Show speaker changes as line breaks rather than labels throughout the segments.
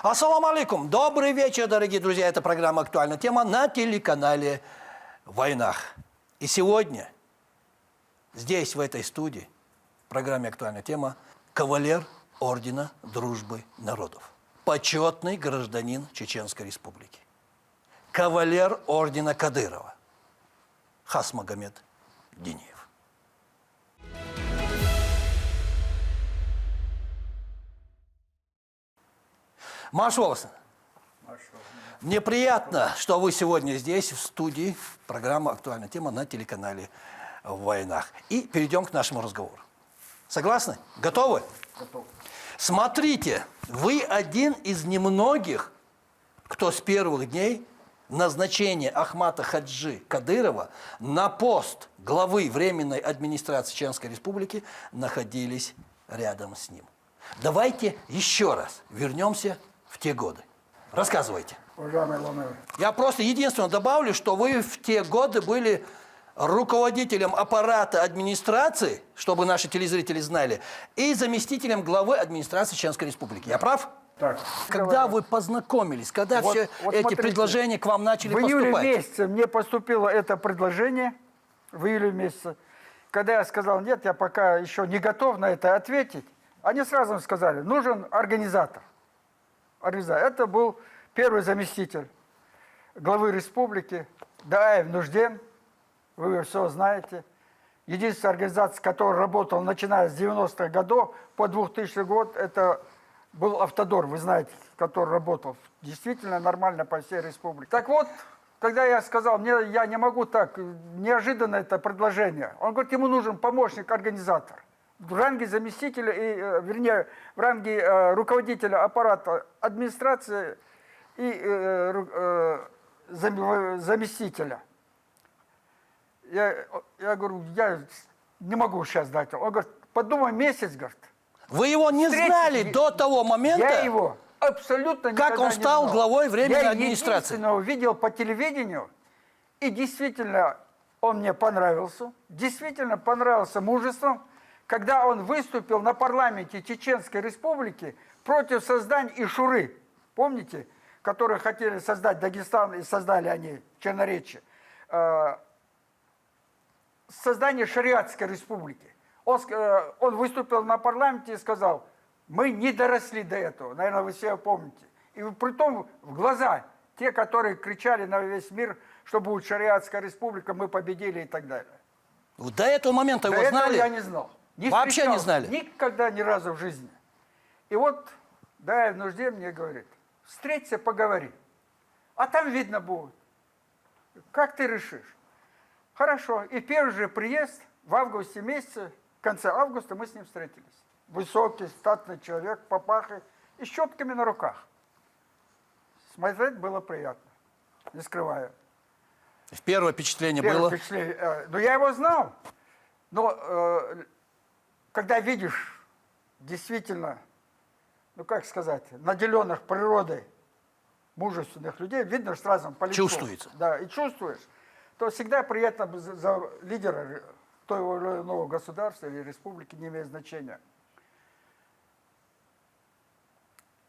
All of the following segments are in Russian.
Ассаламу алейкум. Добрый вечер, дорогие друзья. Это программа «Актуальная тема» на телеканале «Войнах». И сегодня здесь, в этой студии, в программе «Актуальная тема», кавалер Ордена Дружбы Народов. Почетный гражданин Чеченской Республики. Кавалер Ордена Кадырова. Хасмагомед Диниев. Маш Волосин, мне приятно, что вы сегодня здесь, в студии, программа «Актуальная тема» на телеканале «В войнах». И перейдем к нашему разговору. Согласны? Готовы?
Готов.
Смотрите, вы один из немногих, кто с первых дней назначения Ахмата Хаджи Кадырова на пост главы Временной администрации Чеченской Республики находились рядом с ним. Давайте еще раз вернемся в те годы. Рассказывайте.
Уважаемый Ломер,
Я просто единственное добавлю, что вы в те годы были руководителем аппарата администрации, чтобы наши телезрители знали, и заместителем главы администрации Чеченской Республики. Я прав?
так.
Когда вы познакомились, когда
Вот
все эти
смотрите,
предложения к вам начали
в июле
поступать?
месяце мне поступило это предложение, в июле месяце. Когда я сказал, нет, я пока еще не готов на это ответить, они сразу сказали, нужен организатор. Это был первый заместитель главы республики Даев Нужден, вы все знаете. Единственная организация, которая работала, начиная с 90-х годов по 2000 год, это был Автодор, вы знаете, который работал действительно нормально по всей республике. Так вот, когда я сказал, я не могу так, неожиданно это предложение, он говорит, ему нужен помощник-организатор. В ранге заместителя, вернее, в ранге руководителя аппарата администрации и заместителя. Я говорю, я не могу сейчас дать. Он говорит, подумай месяц, говорит.
Вы его не знали до того момента,
Я его абсолютно
как он стал главой Временной администрации?
Я единственного видел по телевидению, и действительно он мне понравился, действительно понравился мужеством, когда он выступил на парламенте Чеченской Республики против создания Ишуры, помните, которые хотели создать Дагестан, и создали они Черноречье, создание Шариатской Республики. Он выступил на парламенте и сказал, мы не доросли до этого, наверное, вы все помните. И притом в глаза те, которые кричали на весь мир, что будет Шариатская Республика, мы победили и так далее.
До этого момента его
До этого
знали?
я не знал.
Вообще не знали?
Никогда, ни разу в жизни. И вот, да, в нужде мне говорит, встреться, поговори. А там видно будет. Как ты решишь? Хорошо. И первый же приезд в августе месяце, в конце августа мы с ним встретились. Высокий, статный человек, папахой и с щетками на руках. Смотреть было приятно, не скрываю.
Первое впечатление было?
Впечатление. Ну, я его знал. Но когда видишь действительно, ну как сказать, наделенных природой мужественных людей, видно сразу по лицу.
Чувствуется.
Да, и чувствуешь, то всегда приятно за лидера того или иного государства или республики, не имеет значения.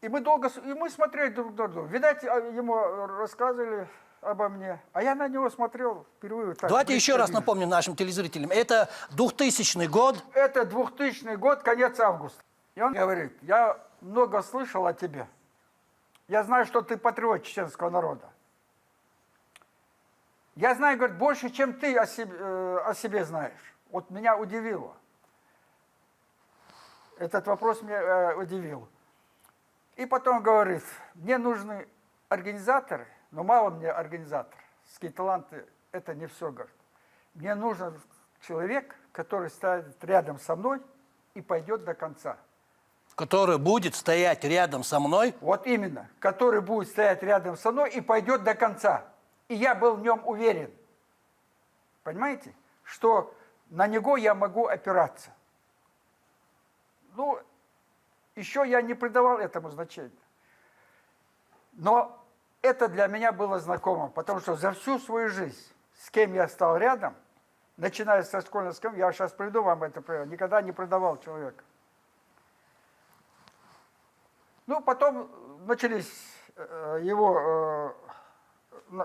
И мы смотрели друг на друга. Видать, ему рассказывали обо мне, а я на него смотрел впервые. Так,
давайте еще раз напомним нашим телезрителям. Это 2000 год.
Это 2000 год, конец августа. И он говорит, я много слышал о тебе. Я знаю, что ты патриот чеченского народа. Я знаю, говорит, больше, чем ты о себе знаешь. Вот меня удивило. Этот вопрос меня удивил. И потом говорит, мне нужны организаторы, но мало мне организаторские таланты, это не все, говорит. Мне нужен человек, который стоит рядом со мной и пойдет до конца.
Который будет стоять рядом со мной?
Вот именно, который будет стоять рядом со мной и пойдет до конца. И я был в нем уверен. Понимаете? Что на него я могу опираться. Ну, еще я не придавал этому значения. Но это для меня было знакомо, потому что за всю свою жизнь, с кем я стал рядом, начиная со школьной скамьи, я сейчас приведу вам это пример, никогда не предавал человека. Ну, потом начались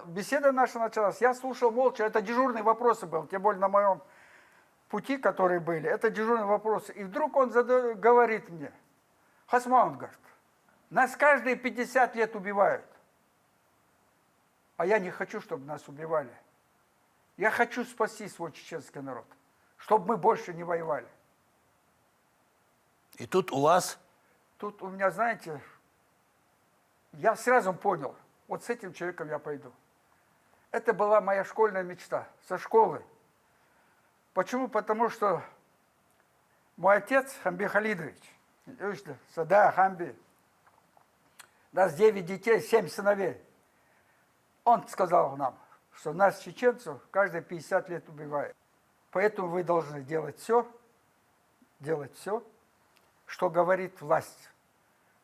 беседа наша началась, я слушал молча, это дежурные вопросы были, тем более на моем пути, которые были, это дежурные вопросы. И вдруг он говорит мне, Хасман, говорит, нас каждые 50 лет убивают, а я не хочу, чтобы нас убивали. Я хочу спасти свой чеченский народ, чтобы мы больше не воевали.
И тут у вас...
Тут у меня, знаете, я сразу понял, вот с этим человеком я пойду. Это была моя школьная мечта, со школы. Почему? Потому что мой отец, Хамби Халидович, да, Хамби, нас 9 детей, 7 сыновей. Он сказал нам, что нас, чеченцев, каждые 50 лет убивают. Поэтому вы должны делать все, что говорит власть,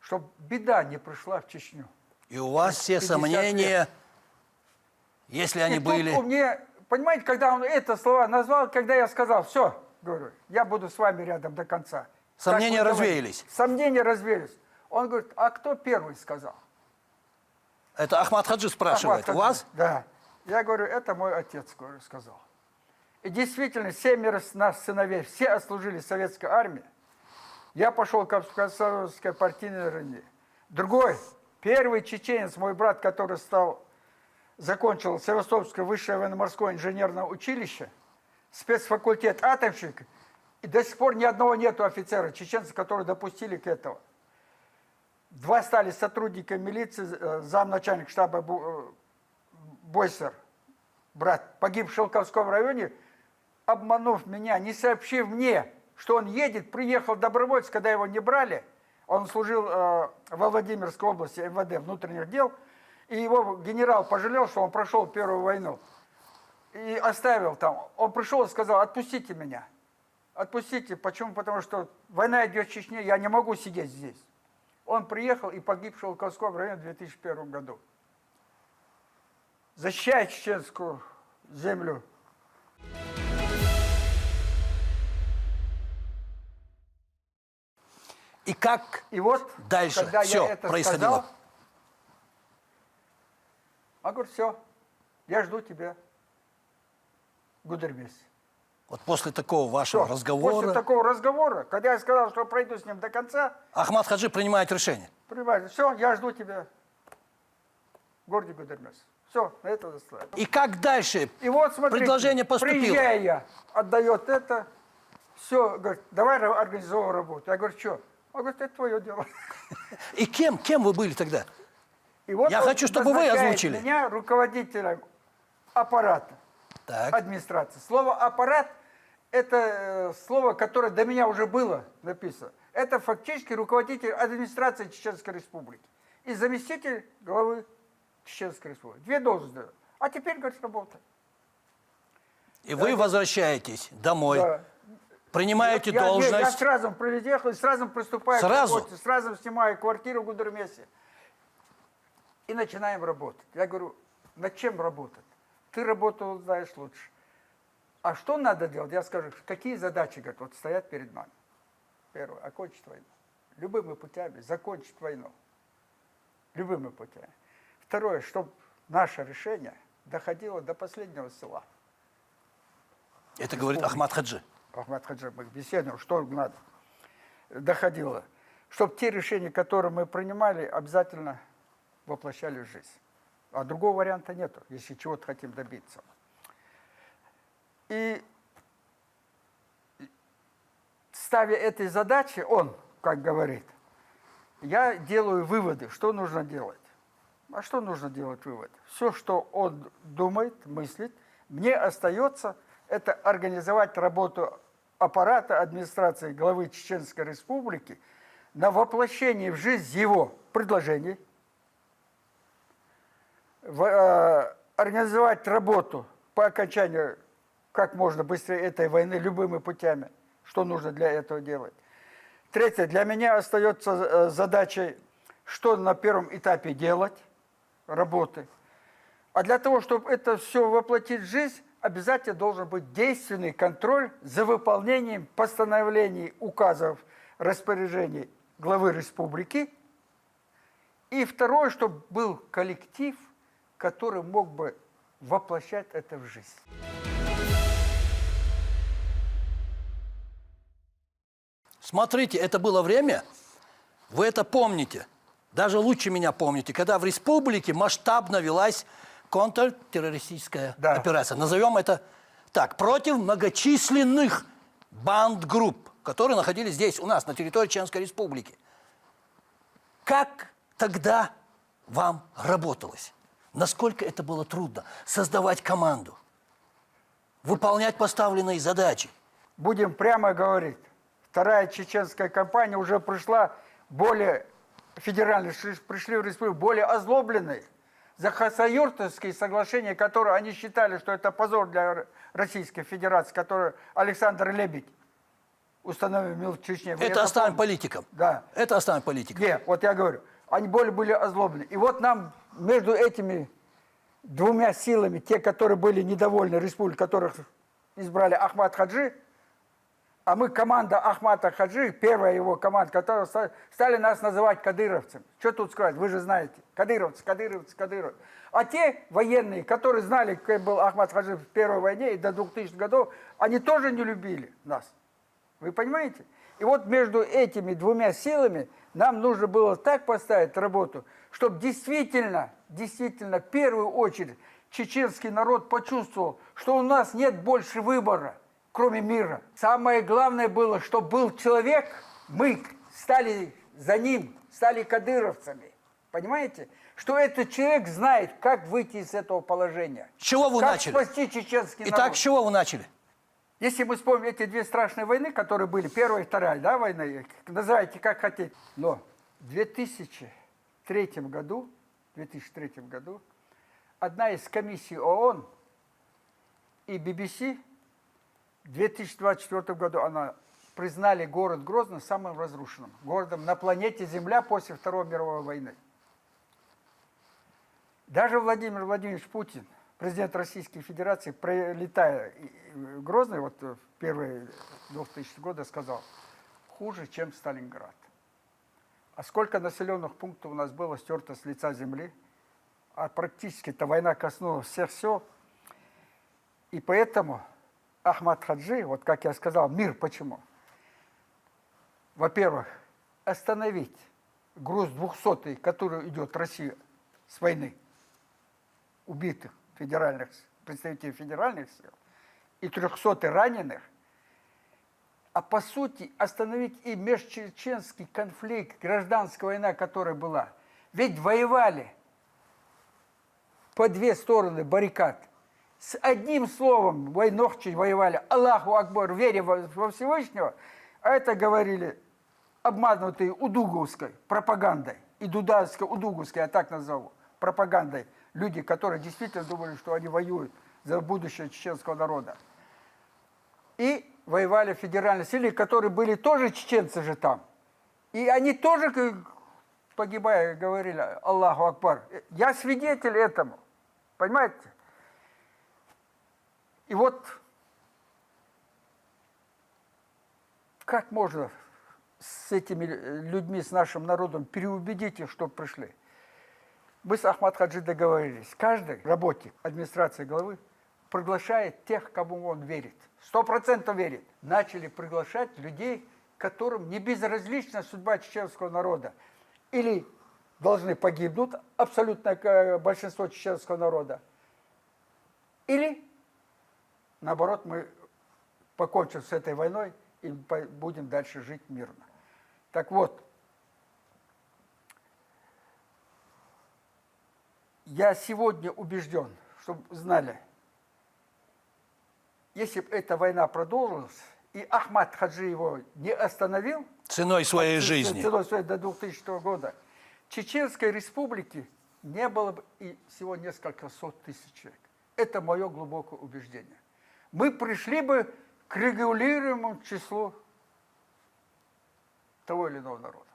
чтобы беда не пришла в Чечню.
И у вас все
50
сомнения,
лет.
если они
И тут
были...
у меня, понимаете, когда он это слова назвал, когда я сказал, все, говорю, я буду с вами рядом до конца.
Сомнения
Как вы говорите?
развеялись.
Сомнения развеялись. Он говорит, а кто первый сказал?
Это Ахмад Хаджи спрашивает.
Ахмад
У вас?
Да. Я говорю, это мой отец, говорю, сказал. И действительно, 7 нас сыновей, все отслужили в советской армии. Я пошел к комсомольской партийной жизни. Другой, первый чеченец, мой брат, который закончил Севастопольское высшее военно-морское инженерное училище, спецфакультет атомщик, и до сих пор ни одного нету офицера, чеченцев, которые допустили к этому. 2 стали сотрудниками милиции, замначальник штаба Бойсер, брат, погиб в Шелковском районе, обманув меня, не сообщив мне, что он едет, приехал добровольец, когда его не брали. Он служил во Владимирской области МВД, внутренних дел, и его генерал пожалел, что он прошел Первую войну, и оставил там. Он пришел и сказал, отпустите меня. Отпустите. Почему? Потому что война идет в Чечне, я не могу сидеть здесь. Он приехал и погиб в Шелковском районе в 2001 году. Защищая чеченскую землю.
И как
И вот,
дальше
когда
все
я это
происходило?
сказал, он говорит, все, я жду тебя в Гудермесе.
Вот после такого вашего
Всё.
разговора
После такого разговора, когда я сказал, что пройду с ним до конца,
Ахмад Хаджи принимает решение.
понимаете, все, я жду тебя в городе Гудермес. Все, на это достаточно.
И как дальше
И вот, смотрите,
предложение поступило?
приезжая я, отдает это, все, говорит, давай организовывай работу. Я говорю, что? Он говорит, это твое дело.
И кем вы были тогда?
И вот
Я
он
хочу, чтобы вы
назначает
озвучили.
меня руководителем аппарата,
Так.
администрации. Слово «аппарат» – это слово, которое до меня уже было написано. Это фактически руководитель администрации Чеченской Республики и заместитель главы Чеченской Республики. 2 должности. А теперь, говорит, работай.
И вы возвращаетесь домой,
Да.
принимаете
Я
должность.
сразу приехал и сразу приступаю
Сразу?
к работе, сразу снимаю квартиру в Гудермесе. И начинаем работать. Я говорю, над чем работать? Ты работу знаешь лучше. А что надо делать? Я скажу, какие задачи, говорит, вот стоят перед нами. Первое, окончить войну. Любыми путями закончить войну. Любыми путями. Второе, чтобы наше решение доходило до последнего села.
Это говорит Ахмад Хаджи.
Ахмад Хаджи, мы беседуем, что надо. Доходило. Чтобы те решения, которые мы принимали, обязательно воплощали в жизнь. А другого варианта нету, если чего-то хотим добиться. И ставя этой задачи, он, как говорит, я делаю выводы, что нужно делать. А что нужно делать вывод? Все, что он думает, мыслит, мне остается это организовать работу аппарата администрации главы Чеченской Республики на воплощение в жизнь его предложений, организовать работу по окончанию как можно быстрее этой войны любыми путями, что нужно для этого делать. Третье, для меня остается задачей, что на первом этапе делать, работы. А для того, чтобы это все воплотить в жизнь, обязательно должен быть действенный контроль за выполнением постановлений, указов, распоряжений главы республики И второе, чтобы был коллектив, который мог бы воплощать это в жизнь.
Смотрите, это было время, вы это помните, даже лучше меня помните, когда в республике масштабно велась контртеррористическая операция. Назовем это так, против многочисленных банд-групп, которые находились здесь, у нас, на территории Чеченской Республики. Как тогда вам работалось? Насколько это было трудно? Создавать команду, выполнять поставленные задачи.
Будем прямо говорить, вторая чеченская кампания уже пришла более федеральной, пришли в республику более озлобленные. За Хасавюртовские соглашения, которые они считали, что это позор для Российской Федерации, которые Александр Лебедь установил в Чечне.
Это оставим политикам.
Да.
Это оставим политикам.
Нет, вот я говорю, они более были озлоблены. И вот нам между этими двумя силами, те, которые были недовольны республикой, которых избрали Ахмад Хаджи, а мы команда Ахмада Хаджи, первая его команда, которая стали нас называть кадыровцами. Что тут сказать, вы же знаете. Кадыровцы, кадыровцы, кадыровцы. А те военные, которые знали, какой был Ахмад Хаджи в Первой войне и до 2000 годов, они тоже не любили нас. Вы понимаете? И вот между этими двумя силами нам нужно было так поставить работу, чтобы действительно, в первую очередь, чеченский народ почувствовал, что у нас нет больше выбора, кроме мира. Самое главное было, чтобы был человек, мы стали за ним, стали кадыровцами. Понимаете? Что этот человек знает, как выйти из этого положения.
С чего вы начали?
Как спасти чеченский народ.
Итак, с чего вы начали?
Если мы вспомним эти две страшные войны, которые были, первая и вторая, да, войны, называйте как хотите. Но в 2003 году одна из комиссий ООН и BBC в 2024 году она признали город Грозный самым разрушенным городом на планете Земля после Второй мировой войны. Даже Владимир Владимирович Путин, президент Российской Федерации, прилетая в Грозный, вот в первые 2000 года, сказал, хуже, чем Сталинград. А сколько населенных пунктов у нас было стерто с лица земли, а практически эта война коснулась всех сел. И поэтому Ахмад Хаджи, вот как я сказал, мир почему? Во-первых, остановить груз 200-й, который идет Россия с войны, убитых федеральных, представителей федеральных сил, и 300 раненых, а по сути остановить и межчеченский конфликт, гражданская война, которая была. Ведь воевали по две стороны баррикад. С одним словом войнохчи воевали Аллаху Акбар, веря во Всевышнего, а это говорили обманутые удуговской пропагандой, и дудовской, удуговской, я так назову, пропагандой, люди, которые действительно думали, что они воюют за будущее чеченского народа. И воевали федеральные силы, которые были тоже чеченцы же там. И они тоже, погибая, говорили Аллаху Акбар. Я свидетель этому. Понимаете? И вот как можно с этими людьми, с нашим народом переубедить их, чтобы пришли? Мы с Ахмад Хаджи договорились. Каждый работник администрации главы приглашает тех, кому он верит. 100% верит. Начали приглашать людей, которым не безразлична судьба чеченского народа. Или должны погибнуть абсолютное большинство чеченского народа. Или, наоборот, мы покончим с этой войной и будем дальше жить мирно. Так вот, я сегодня убежден, чтобы знали, если бы эта война продолжилась, и Ахмад Хаджи его не остановил,
ценой своей жизни,
ценой своей до 2000 года, Чеченской республики не было бы и всего несколько сот тысяч человек. Это мое глубокое убеждение. Мы пришли бы к регулируемому числу того или иного народа.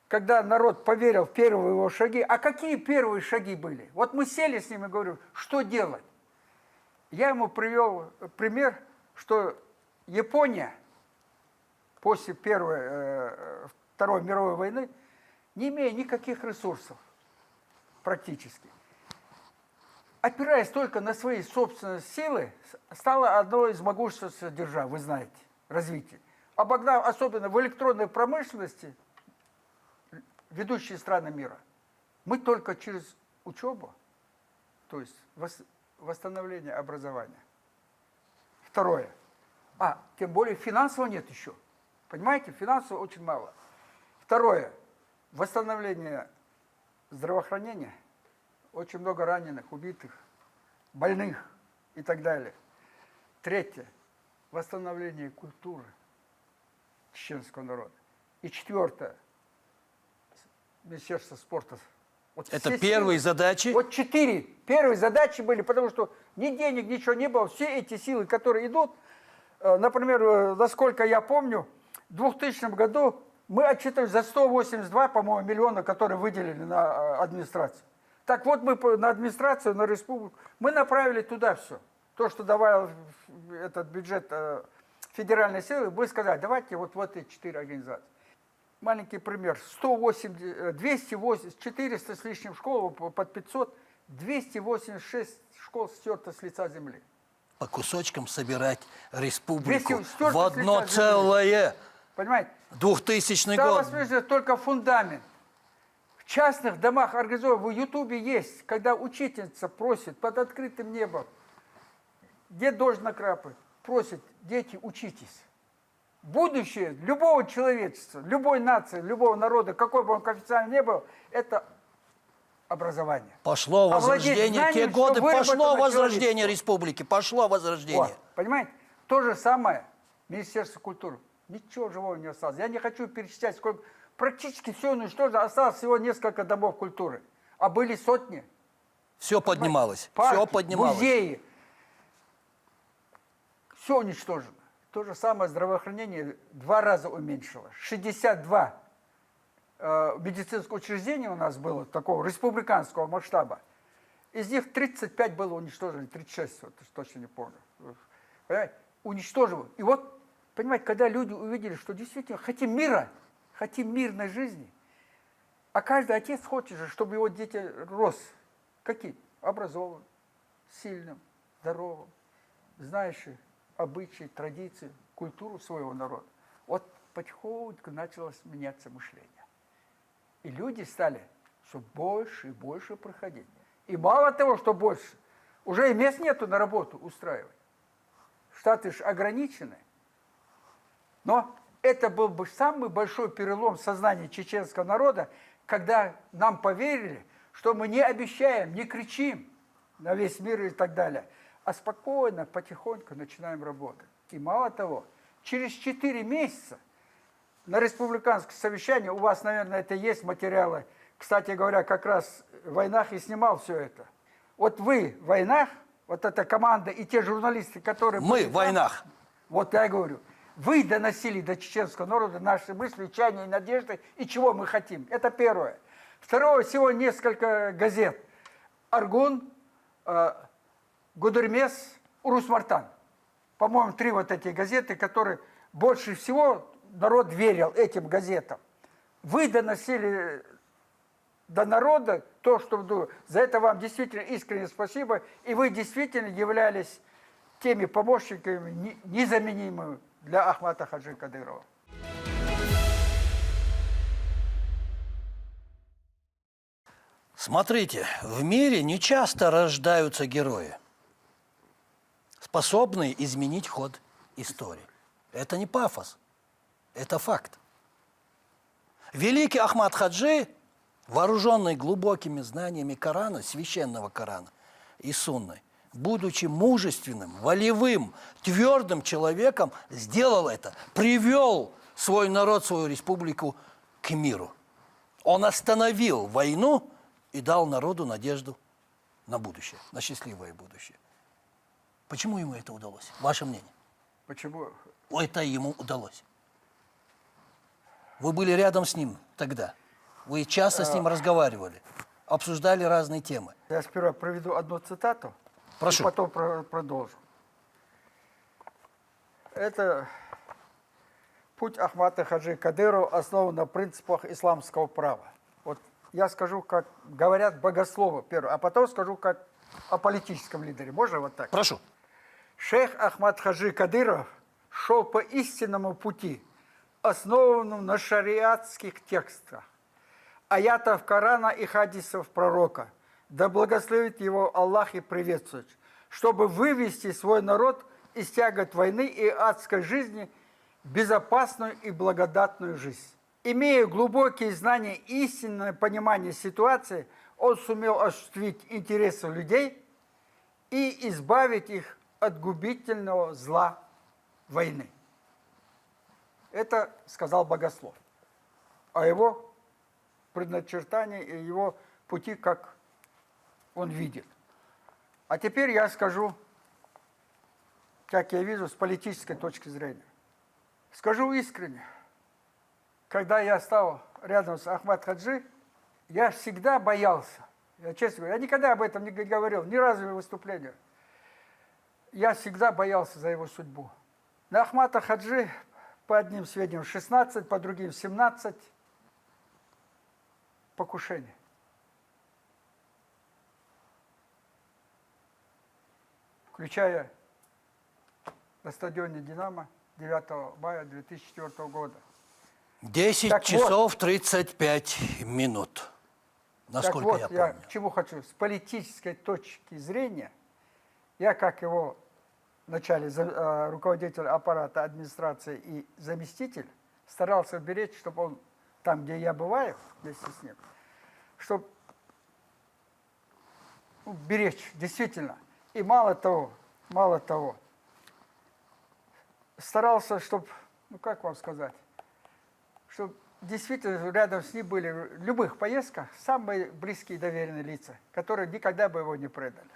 Когда народ поверил в первые его шаги, а какие первые шаги были? Вот мы сели с ним и говорю, что делать? Я ему привел пример, что Япония после Второй мировой войны, не имея никаких ресурсов практически, опираясь только на свои собственные силы, стала одной из могущественных держав, вы знаете, развития. Обогнав, особенно в электронной промышленности, ведущие страны мира. Мы только через учебу, то есть восстановление образования. Второе. Тем более финансово нет еще. Понимаете, финансово очень мало. Второе. Восстановление здравоохранения. Очень много раненых, убитых, больных и так далее. Третье. Восстановление культуры чеченского народа. И четвертое. Министерство спорта. Вот
Это первые задачи?
Вот 4 первые задачи были, потому что ни денег, ничего не было. Все эти силы, которые идут, например, насколько я помню, в 2000 году мы отчитывали за 182, по-моему, миллиона, которые выделили на администрацию. Так вот, мы на администрацию, на республику, мы направили туда все. То, что давал этот бюджет федеральной силы, мы сказали, давайте вот в эти 4 организации. Маленький пример. 400 с лишним школ, под 500, 286 школ стерто с лица земли.
По кусочкам собирать республику
200
в одно
с лица
целое.
Понимаете?
2000
Там
год.
освежит только фундамент. В частных домах организован, в Ютубе есть, когда учительница просит под открытым небом, где дождь накрапает, просит, дети, учитесь. Будущее любого человечества, любой нации, любого народа, какой бы он официально ни был, это образование.
Пошло возрождение.
знанием,
Те
что
годы пошло
выработано
возрождение республики. Пошло возрождение.
Вот, понимаете? То же самое Министерство культуры. Ничего живого не осталось. Я не хочу перечислять, сколько. Практически все уничтожено. Осталось всего несколько домов культуры. А были сотни.
Все поднималось.
Парки,
Все поднималось.
музеи. Все уничтожено. То же самое здравоохранение 2 раза уменьшило. 62 медицинских учреждений у нас было, такого республиканского масштаба. Из них 35 было уничтожено, 36, вот, точно не помню. Понимаете? Уничтожено. И вот, понимаете, когда люди увидели, что действительно хотим мира, хотим мирной жизни, а каждый отец хочет же, чтобы его дети рос. Каким? Образованным, сильным, здоровым, знающим обычаи, традиции, культуру своего народа. Вот потихоньку началось меняться мышление. И люди стали все больше и больше проходить. И мало того, что больше, уже и мест нету на работу устраивать. Штаты же ограничены. Но это был бы самый большой перелом в сознании чеченского народа, когда нам поверили, что мы не обещаем, не кричим на весь мир и так далее, а спокойно, потихоньку начинаем работать. И мало того, через 4 месяца на республиканское совещание, у вас, наверное, это есть материалы, кстати говоря, как раз в «Войнах» и снимал все это. Вот вы в «Войнах», вот эта команда и те журналисты, которые...
Мы в «Войнах».
Вот я говорю, вы доносили до чеченского народа наши мысли, чаяния и надежды, и чего мы хотим. Это первое. Второе, всего несколько газет. «Аргун», «Гудермес», «Урус-Мартан». По-моему, 3 вот эти газеты, которые больше всего народ верил этим газетам. Вы доносили до народа то, что... За это вам действительно искренне спасибо. И вы действительно являлись теми помощниками незаменимыми для Ахмата Хаджи Кадырова.
Смотрите, в мире нечасто рождаются герои, способные изменить ход истории. Это не пафос, это факт. Великий Ахмат Хаджи, вооруженный глубокими знаниями Корана, священного Корана и Сунны, будучи мужественным, волевым, твердым человеком, сделал это, привел свой народ, свою республику к миру. Он остановил войну и дал народу надежду на будущее, на счастливое будущее. Почему ему это удалось? Ваше мнение?
Почему?
Это ему удалось. Вы были рядом с ним тогда. Вы часто с ним разговаривали, обсуждали разные темы.
Я сперва проведу одну цитату,
Прошу.
и потом продолжу. Это Путь Ахмата Хаджи Кадырова основан на принципах исламского права. Вот я скажу, как говорят богословы, первое, а потом скажу, как о политическом лидере. Можно вот так?
Прошу.
Шейх Ахмад Хаджи Кадыров шел по истинному пути, основанному на шариатских текстах, аятов Корана и хадисов пророка. Да благословит его Аллах и приветствует, чтобы вывести свой народ из тягот войны и адской жизни в безопасную и благодатную жизнь. Имея глубокие знания и истинное понимание ситуации, он сумел осуществить интересы людей и избавить их от губительного зла войны. Это сказал богослов. О его предначертании и его пути, как он видит. А теперь я скажу, как я вижу, с политической точки зрения. Скажу искренне, когда я стал рядом с Ахмад Хаджи, я всегда боялся. Я честно говорю, я никогда об этом не говорил, ни разу в выступлении. Я всегда боялся за его судьбу. На Ахмата Хаджи, по одним сведениям, 16, по другим 17 покушений. Включая на стадионе «Динамо» 9 мая 2004 года.
10
Так
часов 35 минут, насколько
так вот,
я
я
помню.
к чему хочу. С политической точки зрения, я, как его вначале руководитель аппарата администрации и заместитель, старался беречь, чтобы он там, где я бываю вместе с ним, чтобы беречь, действительно. И мало того, старался, чтобы, ну как вам сказать, чтобы действительно рядом с ним были в любых поездках самые близкие и доверенные лица, которые никогда бы его не предали.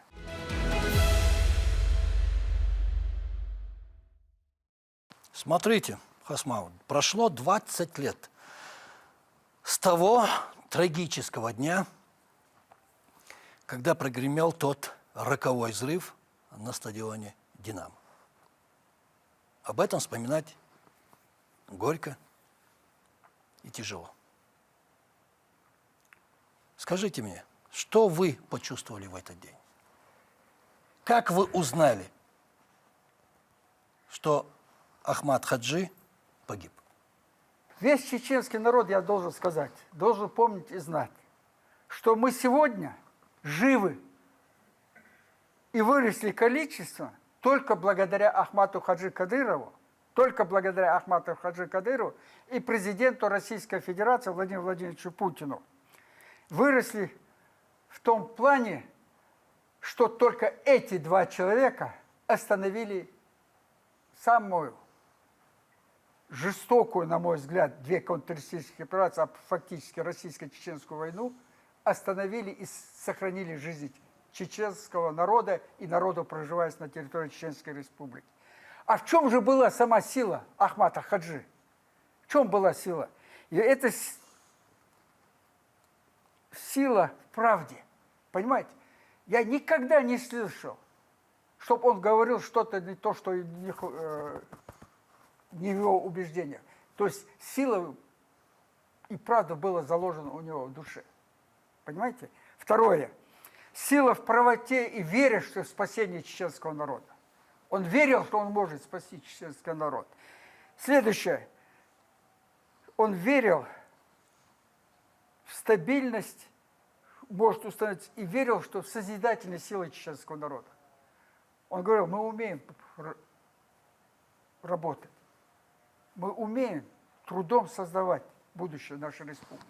Смотрите, Хасмаут, прошло 20 лет с того трагического дня, когда прогремел тот роковой взрыв на стадионе «Динамо». Об этом вспоминать горько и тяжело. Скажите мне, что вы почувствовали в этот день? Как вы узнали, что Ахмад Хаджи погиб?
Весь чеченский народ, я должен сказать, должен помнить и знать, что мы сегодня живы и выросли количественно только благодаря Ахмату Хаджи Кадырову, и президенту Российской Федерации Владимиру Владимировичу Путину. Выросли в том плане, что только эти два человека остановили самую жестокую, на мой взгляд, две контртеррористические операции, а фактически российско-чеченскую войну, остановили и сохранили жизнь чеченского народа и народа, проживающего на территории Чеченской Республики. А в чем же была сама сила Ахмата Хаджи? В чем была сила? И это сила в правде. Понимаете? Я никогда не слышал, чтобы он говорил что-то не то, что не в его убеждениях. То есть сила и правда была заложена у него в душе. Понимаете? Второе. Сила в правоте и вере, что в спасение чеченского народа. Он верил, что он может спасти чеченский народ. Следующее. Он верил в стабильность, может установить, и верил, что в созидательной силе чеченского народа. Он говорил, мы умеем работать. Мы умеем трудом создавать будущее нашей республики.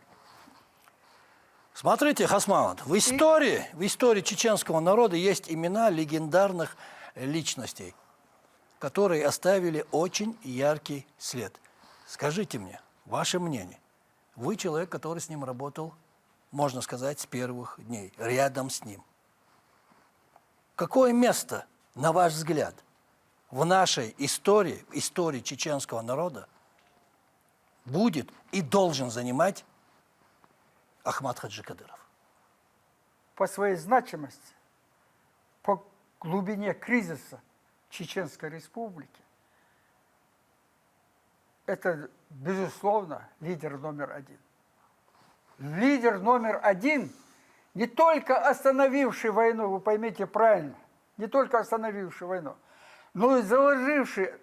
Смотрите, Хасмаут, в истории чеченского народа есть имена легендарных личностей, которые оставили очень яркий след. Скажите мне, ваше мнение. Вы человек, который с ним работал, можно сказать, с первых дней, рядом с ним. Какое место, на ваш взгляд, в нашей истории чеченского народа будет и должен занимать Ахмад Хаджи Кадыров?
По своей значимости, по глубине кризиса Чеченской Республики, это, безусловно, лидер номер один. Лидер номер один, не только остановивший войну, вы поймите правильно, не только остановивший войну, но и заложивший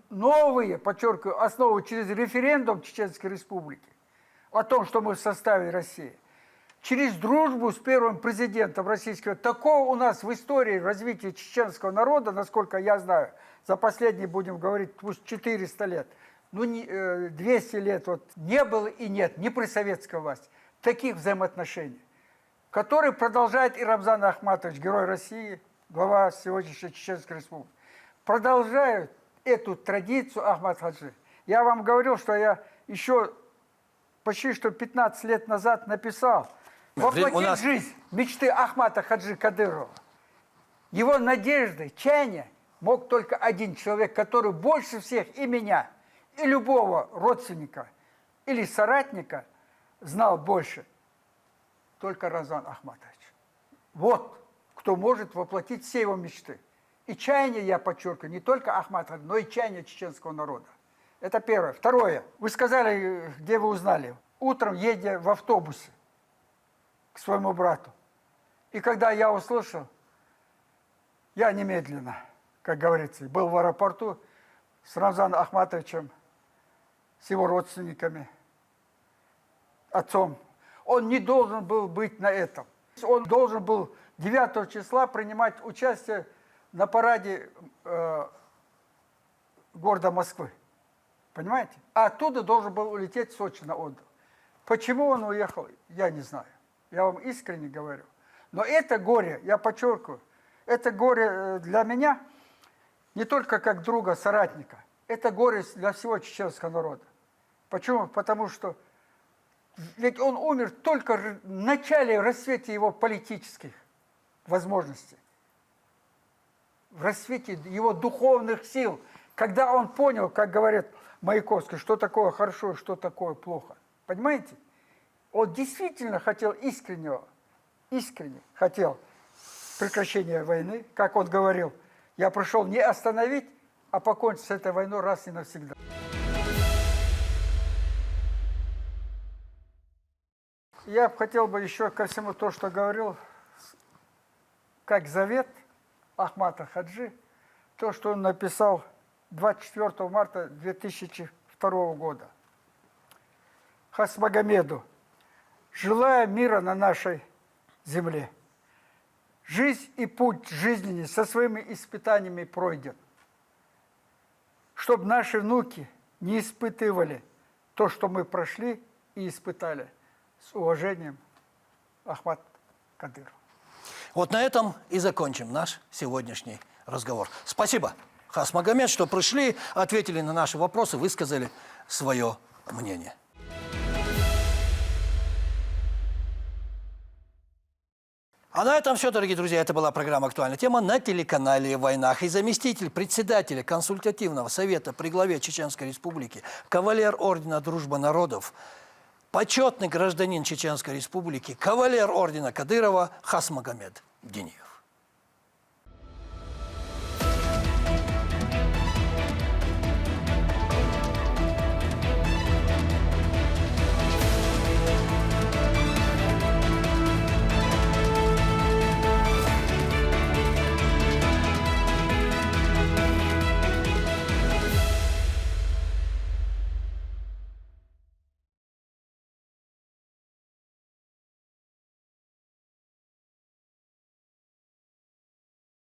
новые, подчеркиваю, основы через референдум Чеченской Республики о том, что мы в составе России, через дружбу с первым президентом российского. Такого у нас в истории развития чеченского народа, насколько я знаю, за последние, будем говорить, пусть 400 лет, ну, 200 лет вот, не было и нет, ни при советской власти, таких взаимоотношений, которые продолжает и Рамзан Ахматович, герой России, глава сегодняшней Чеченской Республики. Продолжают эту традицию Ахмат Хаджи. Я вам говорил, что я еще почти что 15 лет назад написал «Воплотить жизнь мечты Ахмата Хаджи Кадырова». Его надежды, чаяния мог только один человек, который больше всех и меня, и любого родственника или соратника знал больше. Только Рамзан Ахматович. Вот кто может воплотить все его мечты. И чаяния, я подчеркиваю, не только Ахмата, но и чаяния чеченского народа. Это первое. Второе. Вы сказали, где вы узнали. Утром, едя в автобусе к своему брату. И когда я услышал, я немедленно, как говорится, был в аэропорту с Рамзаном Ахматовичем, с его родственниками, отцом. Он не должен был быть на этом. Он должен был 9 числа принимать участие на параде города Москвы. Понимаете? А оттуда должен был улететь в Сочи на отдых. Почему он уехал, я не знаю. Я вам искренне говорю. Но это горе, я подчеркиваю, это горе для меня не только как друга, соратника. Это горе для всего чеченского народа. Почему? Потому что ведь он умер только в начале расцвета его политических возможностей. В расцвете его духовных сил. Когда он понял, как говорит Маяковский, что такое хорошо, что такое плохо. Понимаете? Он действительно хотел искренне хотел прекращения войны. Как он говорил, я пришел не остановить, а покончить с этой войной раз и навсегда. Я хотел бы еще ко всему то, что говорил, как завет Ахмата Хаджи, то, что он написал 24 марта 2002 года. Хасмагомеду, желая мира на нашей земле, жизнь и путь жизненный со своими испытаниями пройден, чтобы наши внуки не испытывали то, что мы прошли и испытали. С уважением, Ахмат Кадыров.
Вот на этом и закончим наш сегодняшний разговор. Спасибо, Хасмагомед, что пришли, ответили на наши вопросы, высказали свое мнение. А на этом все, дорогие друзья. Это была программа «Актуальная тема» на телеканале «Войнах». И заместитель председателя консультативного совета при главе Чеченской Республики, кавалер ордена «Дружба народов», почетный гражданин Чеченской Республики, кавалер ордена Кадырова Хасмагомед Диниев.